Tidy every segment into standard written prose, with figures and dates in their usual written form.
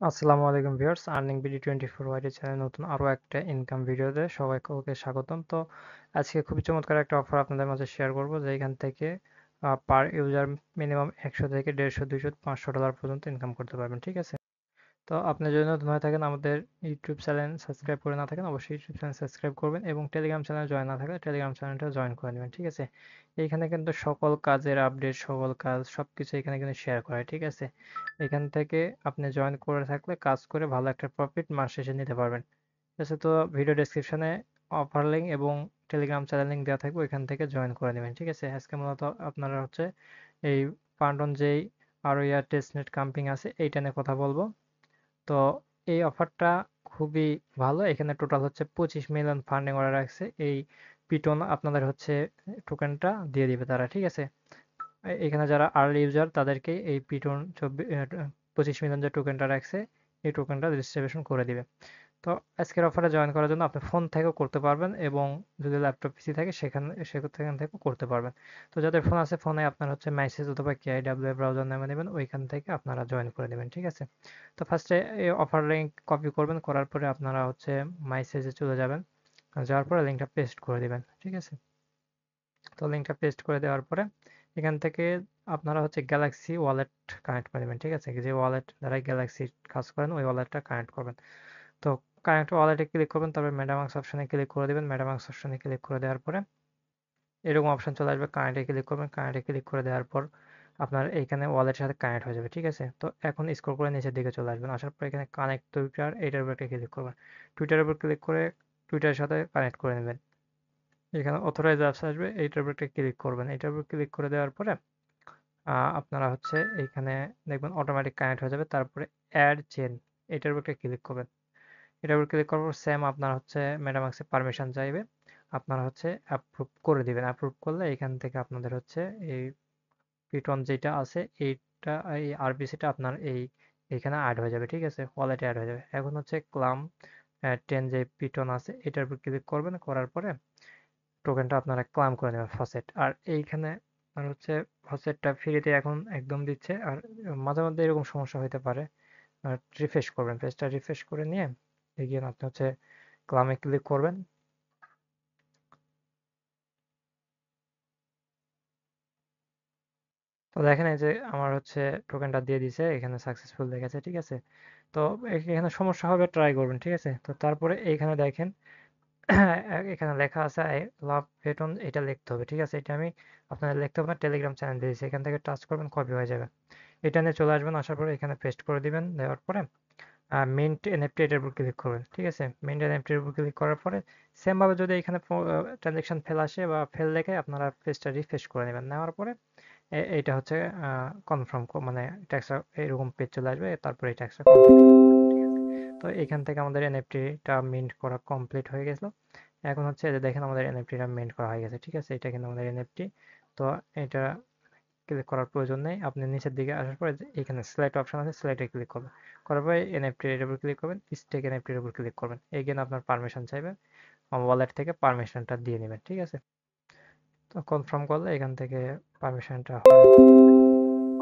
আসসালামু আলাইকুম viewers, earning BD 24 ওয়াইটি channel নতুন আরও একটা ইনকাম ভিডিওতে সবাইকে স্বাগতম। তো আজকে খুবই চমৎকার একটা অফার আপনাদের মাঝে শেয়ার করব, যে এখান থেকে পার ইউজার মিনিমাম 100 থেকে 150, 200, $500 পর্যন্ত ইনকাম করতে পারবেন। ঠিক আছে, তো আপনি যদি নতুন হয়ে থাকেন, আমাদের ইউটিউব চ্যানেল সাবস্ক্রাইব করে না থাকেন, অবশ্যই ইউটিউব চ্যানেল সাবস্ক্রাইব করবেন এবং টেলিগ্রাম চ্যানেল জয়েন না থাকলে টেলিগ্রাম চ্যানেলটা জয়েন করে নেবেন। ঠিক আছে, এইখানে কিন্তু সকল কাজের আপডেট, সকল কাজ সবকিছু এখানে কিন্তু শেয়ার করা হয়। ঠিক আছে, এখান থেকে আপনি জয়েন করে থাকলে কাজ করে ভালো একটা প্রফিট মাস শেষে নিতে পারবেন। ঠিক আছে, তো ভিডিও ডেসক্রিপশনে অফার লিঙ্ক এবং টেলিগ্রাম চ্যানেল লিঙ্ক দেওয়া থাকবে, ওইখান থেকে জয়েন করে নেবেন। ঠিক আছে, আজকে মূলত আপনারা হচ্ছে এই পান্ডন যেই আরো ইয়ার টেস্টনেট কাম্পিং আছে এইটা নিয়ে কথা বলবো। তো এই অফারটা খুবই ভালো। এখানে টোটাল হচ্ছে 25 মিলিয়ন ফান্ডিং অর্ডার রাখছে। এই পিটন আপনাদের হচ্ছে টোকেনটা দিয়ে দিবে তারা। ঠিক আছে, এখানে যারা আর্লি ইউজার তাদেরকে এই পিটন 25 মিলিয়ন যে টোকেনটা রাখছে এই টোকেনটা ডিস্ট্রিবিউশন করে দিবে। তো আজকের অফারে জয়েন করার জন্য আপনি ফোন থেকেও করতে পারবেন এবং যদি ল্যাপটপ পিসি থাকে সেখান থেকেও করতে পারবেন। তো যাদের ফোন আছে, ফোনে আপনার হচ্ছে মেসেজ অথবা কেআইডাব্লিউ ব্রাউজার নামে নেবেন, ওইখান থেকে আপনারা জয়েন করে নেবেন। ঠিক আছে, তো ফার্স্টে এই অফার লিঙ্ক কপি করবেন, করার পরে আপনারা হচ্ছে মেসেজে চলে যাবেন, যাওয়ার পরে লিঙ্কটা পেস্ট করে দিবেন। ঠিক আছে, তো লিঙ্কটা পেস্ট করে দেওয়ার পরে এখান থেকে আপনারা হচ্ছে গ্যালাক্সি ওয়ালেট কানেক্ট করে নেবেন। ঠিক আছে, যে ওয়ালেট দ্বারা গ্যালাক্সি কাজ করেন ওই ওয়ালেটটা কানেক্ট করবেন। তো কানেক্ট ওয়ালেটে ক্লিক করবেন, তারপরে মেটামাক্স অপশনে ক্লিক করে দেবেন। মেটামাক্স অপশনে ক্লিক করে দেওয়ার পরে এরকম অপশন চলে আসবে, কানেক্টে ক্লিক করবেন। কানেক্টে ক্লিক করে দেওয়ার পর আপনার এইখানে ওয়ালেটের সাথে কানেক্ট হয়ে যাবে। ঠিক আছে, তো এখন স্ক্রল করে নিচের দিকে চলে আসবেন, আসার পর এখানে কানেক্ট টুইটার এইটার উপর একটা ক্লিক করবেন। টুইটারের উপর ক্লিক করে টুইটারের সাথে কানেক্ট করে নেবেন। এখানে অথরাইজ অ্যাপস আসবে, এইটার উপর একটা ক্লিক করবেন। এইটার উপর ক্লিক করে দেওয়ার পরে আপনারা হচ্ছে এইখানে দেখবেন অটোমেটিক কানেক্ট হয়ে যাবে। তারপরে অ্যাড চেন এটার উপর একটা ক্লিক করবেন। এটার উপর ক্লিক করার পর সেম আপনার হচ্ছে মেটামাক্সে পারমিশন চাইবে, আপনারা হচ্ছে অ্যাপ্রুভ করে দিবেন। অ্যাপ্রুভ করলে এখান থেকে আপনাদের হচ্ছে এই পিটন যেটা আছে এইটা, এই আরবিসিটা আপনার এইখানে অ্যাড হয়ে যাবে। ঠিক আছে, ওয়ালেটে অ্যাড হয়ে যাবে। এখন হচ্ছে ক্লাম 10 যে পিটন আছে এটার উপর ক্লিক করবেন, করার পরে টোকেনটা আপনারা ক্লাম করে নেবেন ফসেট। আর এইখানে আর হচ্ছে ফসেটটা ফ্রিতে এখন একদম দিচ্ছে। আর মাঝে মধ্যে এরকম সমস্যা হতে পারে, আর রিফ্রেশ করবেন, পেজটা রিফ্রেশ করে নিয়ে এগিয়ে আপনি হচ্ছে ক্লামে ক্লিক করবেন। তো দেখেন এই যে আমার হচ্ছে টোকেনটা দিয়ে দিছে, এখানে সাকসেসফুল দেখাচ্ছে। ঠিক আছে, তো এখানে সমস্যা হবে, ট্রাই করবেন। ঠিক আছে, তো তারপরে এইখানে দেখেন এখানে লেখা আছে আই লাভ বেটন, এটা লিখতে হবে। ঠিক আছে, এটা আমি আপনাদের লিখতে হবে, টেলিগ্রাম চ্যানেল দিয়েছি, এখান থেকে টাচ করবেন, কপি হয়ে যাবে। এটা নিয়ে চলে আসবেন, আসার পরে এখানে পেস্ট করে দিবেন। দেওয়ার পরে মিন্ট এনএফটি এটার উপর ক্লিক করবেন। ঠিক আছে, মিন্ট এনএফটি এর উপর ক্লিক করার পরে সেম ভাবে যদি এখানে ট্রানজেকশন ফেল আসে বা ফেল লেখে, আপনারা পেজটা রিফ্রেশ করে নেবেন। নেওয়ার পরে এইটা হচ্ছে কনফার্ম, মানে ট্যাক্সটা এরকম পেজ চলে আসবে, তারপরে এই ট্যাক্সটা কমপ্লিট। ঠিক আছে, তো এখান থেকে আমাদের এনএফটিটা মিন্ট করা কমপ্লিট হয়ে গেছিল। এখন হচ্ছে এই যে দেখেন আমাদের এনএফটিটা মিন্ট করা হয়ে গেছে। ঠিক আছে, এটা কিন্তু আমাদের এনএফটি। তো এটা ক্লিক করার প্রয়োজন নেই, আপনি নিচের দিকে আসার পরে যে এখানে সিলেক্ট অপশন আছে, সিলেক্টে ক্লিক করবেন। করার পরে এনএফটি এর উপর ক্লিক করবেন, স্টেক এনএফটি এর উপর ক্লিক করবেন। এগেন আপনার পারমিশন চাইবেন, ওয়ালেট থেকে পারমিশনটা দিয়ে নেবেন। ঠিক আছে, তো কনফার্ম করলে এখান থেকে পারমিশনটা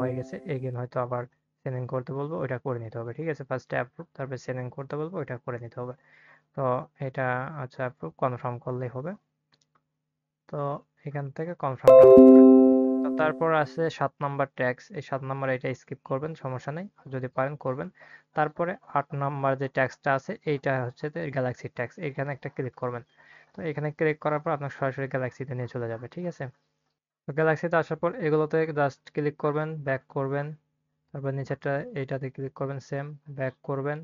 হয়ে গেছে। এগেন হয়তো আবার সেন্ডিং করতে বলবো, ওইটা করে নিতে হবে। ঠিক আছে, ফার্স্টে অ্যাপ্রুভ, তারপরে সেন্ডিং করতে বলবো, ওইটা করে নিতে হবে। তো এটা আচ্ছা অ্যাপ্রুভ কনফার্ম করলেই হবে। তো এখান থেকে কনফার্মটা, তো তারপর আছে 7 নাম্বার ট্যাক্স। এই 7 নাম্বার এটা স্কিপ করবেন, সমস্যা নেই, যদি পারেন করবেন। তারপরে 8 নাম্বার যে ট্যাক্সটা আছে এইটা হচ্ছে গ্যালাক্সি ট্যাক্স, এখানে একটা ক্লিক করবেন। তো এখানে ক্লিক করার পর আপনার সরাসরি গ্যালাক্সিতে নিয়ে চলে যাবে। ঠিক আছে, তো গ্যালাক্সিতে আসার পর এগুলোতে জাস্ট ক্লিক করবেন, ব্যাক করবেন। তারপর নিচেরটা এইটাতে ক্লিক করবেন, সেম ব্যাক করবেন।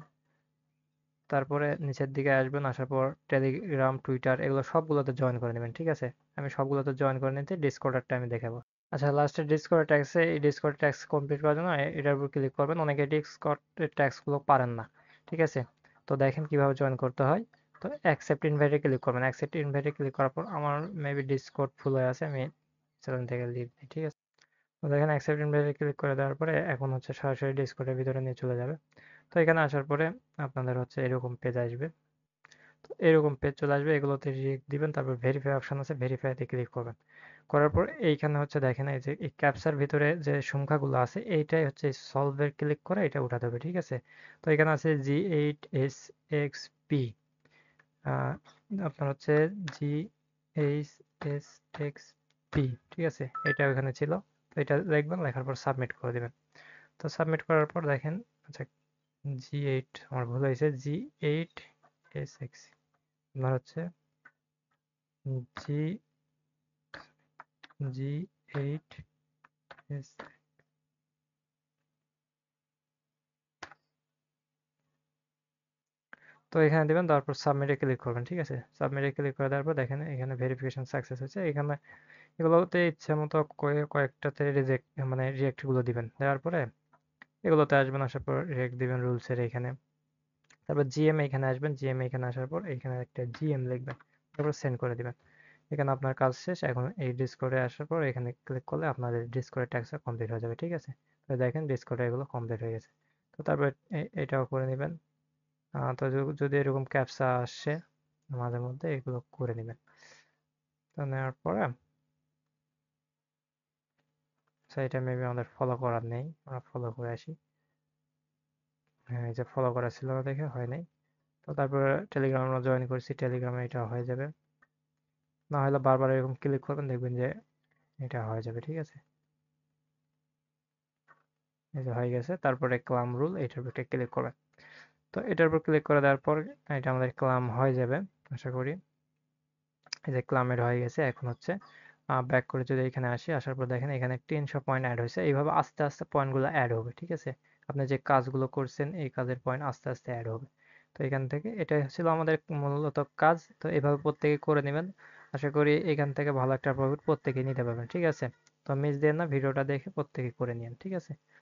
তারপরে নিচের দিকে আসবেন, আসার পর টেলিগ্রাম, টুইটার এগুলো সবগুলোতে জয়েন করে নেবেন। ঠিক আছে, আমি সবগুলোতে জয়েন করে নিতে ডিসকর্ডারটা আমি দেখাবো। আচ্ছা, লাস্টে ডিসকর্ড ট্যাক্সে, এই ডিসকর্ড ট্যাক্স কমপ্লিট করার জন্য এটার উপর ক্লিক করবেন। অনেকে ডিসকর্ড ট্যাক্সগুলো পারেন না। ঠিক আছে, তো দেখেন কিভাবে জয়েন করতে হয়। তো অ্যাকসেপ্ট ইনভাইটে ক্লিক করবেন। অ্যাকসেপ্ট ইনভাইটে ক্লিক করার পর আমার মেবি ডিসকর্ড ফুল হয়ে আছে, আমি চ্যানেল থেকে লিভ দিই। ঠিক আছে, তো দেখেন অ্যাকসেপ্ট ইনভাইটে ক্লিক করে দেওয়ার পরে এখন হচ্ছে সরাসরি ডিসকর্ডের ভিতরে নিয়ে চলে যাবে। তো এখানে আসার পরে আপনাদের হচ্ছে এরকম পেজ আসবে। তো এরকম পেজ চলে আসবে, এগুলোতে রিয়েক্ট দিবেন, তারপর ভেরিফাই অপশন আছে, ভেরিফাইতে ক্লিক করবেন। করার পর এইখানে হচ্ছে দেখেন এই যে এই ক্যাপসার ভিতরে যে সংখ্যাগুলো আছে এইটাই হচ্ছে সলভের ক্লিক করে এটা উঠাতে হবে, ঠিক আছে। তো এখানে আছে G8SXP, আপনার হচ্ছে G8SXP, ঠিক আছে, এটা ওখানে ছিল। তো এটা দেখবেন, লেখার পর সাবমিট করে দিবেন। তো সাবমিট করার পর দেখেন, আচ্ছা G8 আমার ভুল হয়েছে, G8SX আপনার হচ্ছে জি G8S। তো এখানে দিবেন, তারপর সাবমিটে ক্লিক করবেন, ঠিক আছে। সাবমিটে ক্লিক করে দেওয়ার পর দেখেন এখানে ভেরিফিকেশন সাকসেস হয়েছে। এখানে এগুলোতে ইচ্ছে মতো কয়েকটাতে রিজেক্ট মানে রিজেক্ট গুলো দিবেন, দেওয়ার পরে এগুলোতে আসবেন, আসার পর রিজেক্ট দিবেন রুলসের এখানে। তারপর জিএম এখানে আসবেন, জিএম এখানে আসার পর এখানে একটা জিএম লিখবেন, তারপর সেন্ড করে দিবেন। এখানে আপনার কাজ শেষ। এখন এই ডিসকর্ডে আসার পর এখানে ক্লিক করলে আপনাদের ডিসকর্ডের ট্যাক্সটা কমপ্লিট হয়ে যাবে, ঠিক আছে। তো দেখেন ডিসকর্ডে এগুলো কমপ্লিট হয়ে গেছে। তো তারপর এটাও করে নেবেন। তো যদি এরকম ক্যাপচা আসে মাঝে মধ্যে, এগুলো করে নেবেন। তো নেওয়ার পরে এটা মেবি আমাদের ফলো করার নেই, আমরা ফলো করে আসি। হ্যাঁ, এই যে ফলো করা ছিল না দেখে হয় নাই। তো তারপরে টেলিগ্রাম আমরা জয়েন করছি, টেলিগ্রামে এটা হয়ে যাবে। না হলে বারবার এরকম ক্লিক করবেন, দেখবেন যে এটা হয়ে যাবে, ঠিক আছে। এই যে হয়ে গেছে। তারপরে ক্লাম রুল, এটার উপর ক্লিক করবেন। তো এটার উপর ক্লিক করে দেওয়ার পর এটা আমাদের ক্লাম হয়ে যাবে আশা করি। এই যে ক্লামের হয়ে গেছে। এখন হচ্ছে ব্যাক করে যদি এখানে আসি, আসার পর দেখেন এখানে 300 পয়েন্ট অ্যাড হয়েছে। এইভাবে আস্তে আস্তে পয়েন্টগুলো অ্যাড হবে, ঠিক আছে। আপনি যে কাজগুলো করছেন এই কাজের পয়েন্ট আস্তে আস্তে অ্যাড হবে। তো এখান থেকে এটাই ছিল আমাদের মূলত কাজ। তো এভাবে প্রত্যেকে করে নেবেন। আশা করি এখান থেকে ভালো একটা প্রফিট প্রত্যেকেই নিতে পারবেন, ঠিক আছে। তো মিস দেন না, ভিডিওটা দেখে প্রত্যেকে করে নিন, ঠিক আছে।